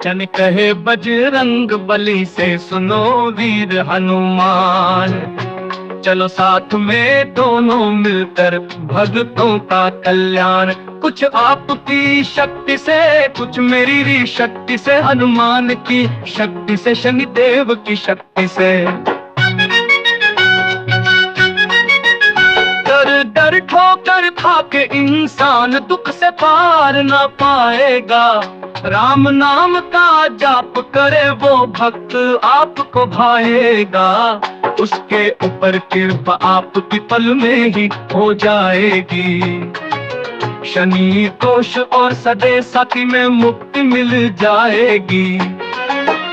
जन कहे बजरंग बली से सुनो वीर हनुमान। चलो साथ में दोनों मिलकर भक्तों का कल्याण। कुछ आपकी शक्ति से, कुछ मेरी भी शक्ति से, हनुमान की शक्ति से, शनिदेव की शक्ति से। डर डर ठोकर खा के इंसान दुख से पार ना पाएगा। राम नाम का जाप करे वो भक्त आपको भाएगा। उसके ऊपर कृपा आपकी पल में ही हो जाएगी। शनि दोष और सदे साथी में मुक्ति मिल जाएगी।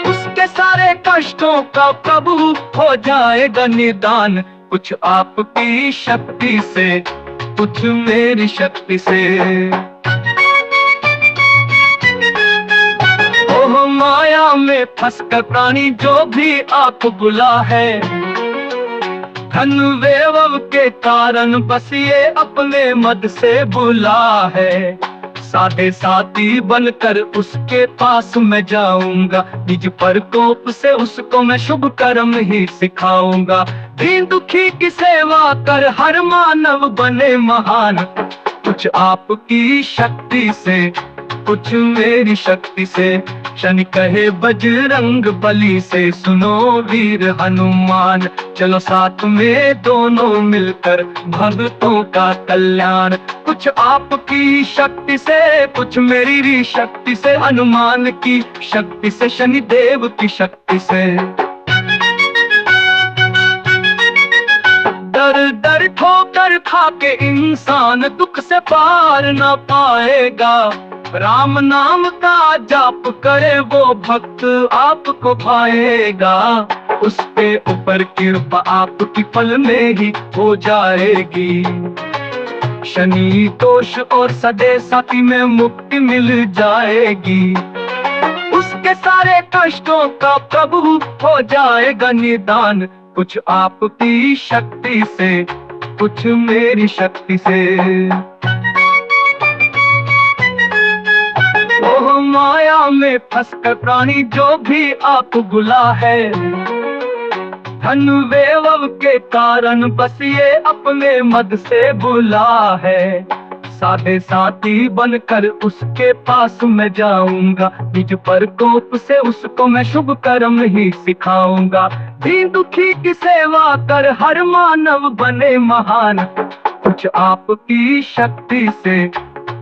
उसके सारे कष्टों का प्रभु हो जाएगा निदान। कुछ आपकी शक्ति से, कुछ मेरी शक्ति से। ओह माया में फंस कर प्राणी जो भी आप बुला है, धन वैभव के कारण बस ये अपने मद से बुला है। साधे साथी बनकर उसके पास मैं जाऊंगा। निज प्रकोप से उसको मैं शुभ कर्म ही सिखाऊंगा। दीन दुखी की सेवा कर हर मानव बने महान। कुछ आपकी शक्ति से, कुछ मेरी शक्ति से। शनि कहे बजरंग बली से सुनो वीर हनुमान। चलो साथ में दोनों मिलकर भक्तों का कल्याण। कुछ आपकी शक्ति से, कुछ मेरी भी शक्ति से, हनुमान की शक्ति से, शनिदेव की शक्ति से। डर डर ठोकर खा के इंसान दुख से पार ना पाएगा। राम नाम का जाप करे वो भक्त आपको भाएगा। उसके ऊपर कृपा आपकी पल में ही हो जाएगी। शनि दोष और सदे साथी में मुक्ति मिल जाएगी। उसके सारे कष्टों का प्रभु हो जाएगा निदान। कुछ आपकी शक्ति से, कुछ मेरी शक्ति से। ओह माया में फंसकर प्राणी जो भी आप बुला है, धन वैभव के कारण बस ये अपने मद से बुला है। साधे साथी बनकर उसके पास मैं जाऊंगा। निज प्रकोप से उसको मैं शुभ कर्म ही सिखाऊंगा। दीन दुखी की सेवा कर हर मानव बने महान। कुछ आपकी शक्ति से,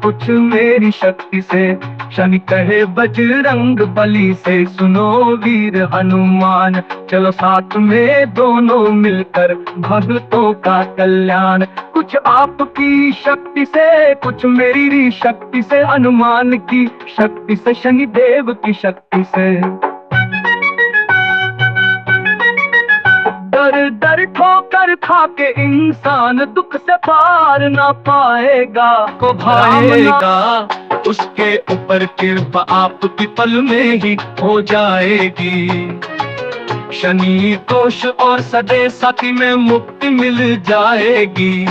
कुछ मेरी शक्ति से। शनि कहे बजरंग बली से सुनो वीर हनुमान। चलो साथ में दोनों मिलकर भक्तों का कल्याण। कुछ आपकी शक्ति से, कुछ मेरी भी शक्ति से, हनुमान की शक्ति से, शनिदेव की शक्ति से। डर डर ठोकर खा के इंसान दुख से पार ना पाएगा को भाएगा। उसके ऊपर कृपा आपकी पल में ही हो जाएगी। शनि दोष और सदे साथी में मुक्ति मिल जाएगी।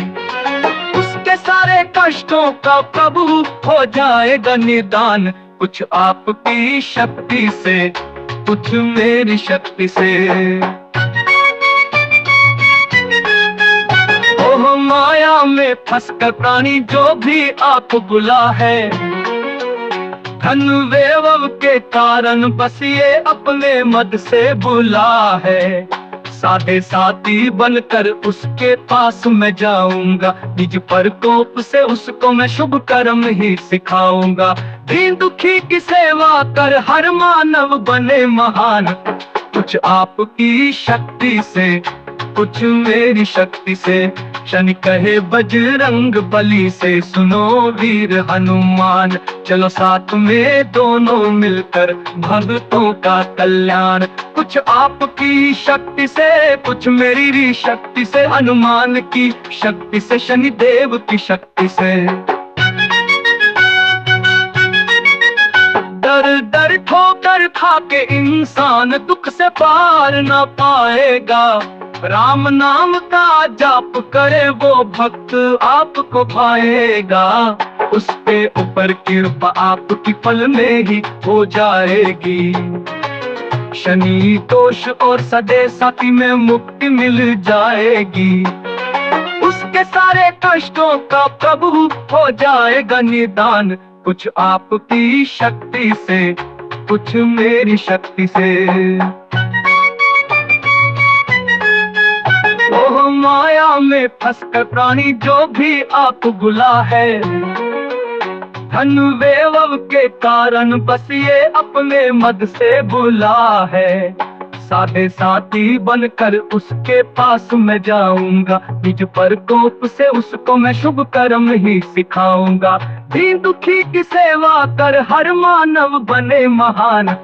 उसके सारे कष्टों का प्रभु हो जाएगा निदान। कुछ आपकी शक्ति से, कुछ मेरी शक्ति से। ओह माया में फंसकर प्राणी जो भी आप बुला है, धन वैभव के कारण बस ये अपने मद से बुला है। साधे साथी बनकर उसके पास मैं जाऊंगा। निज प्रकोप से उसको मैं शुभ कर्म ही सिखाऊंगा। दीन दुखी की सेवा कर हर मानव बने महान। कुछ आपकी शक्ति से, कुछ मेरी शक्ति से। शनि कहे बजरंग बली से सुनो वीर हनुमान। चलो साथ में दोनों मिलकर भक्तों का कल्याण। कुछ आपकी शक्ति से, कुछ मेरी भी शक्ति से, हनुमान की शक्ति से, शनिदेव की शक्ति से। डर डर ठोकर खा के इंसान दुख से पार ना पाएगा। राम नाम का जाप करे वो भक्त आपको भाएगा। उस पे ऊपर कृपा आपकी पल में ही हो जाएगी। शनि दोष और सदे साथी में मुक्ति मिल जाएगी। उसके सारे कष्टों का प्रभु हो जाएगा निदान। कुछ आपकी शक्ति से, कुछ मेरी शक्ति से। ओह माया में फंसकर प्राणी जो भी आप बुला है, धन वैभव के कारण बस ये अपने मद से बुला है। साधे साथी बनकर उसके पास मैं जाऊंगा, निज प्रकोप से उसको मैं शुभ कर्म ही सिखाऊंगा। दीन दुखी की सेवा कर हर मानव बने महान।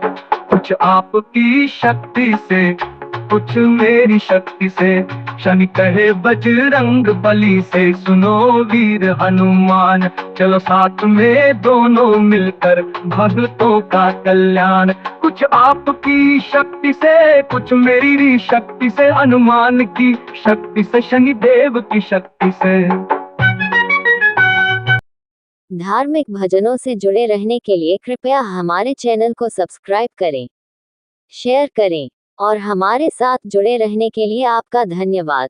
कुछ आपकी शक्ति से, कुछ मेरी शक्ति से। शनि कहे बजरंग बली से, सुनो वीर हनुमान। चलो साथ में दोनों मिलकर भक्तों का कल्याण। कुछ आपकी शक्ति से, कुछ मेरी शक्ति से। हनुमान की शक्ति से, शनि देव की शक्ति से। धार्मिक भजनों से जुड़े रहने के लिए कृपया हमारे चैनल को सब्सक्राइब करें, शेयर करें और हमारे साथ जुड़े रहने के लिए आपका धन्यवाद।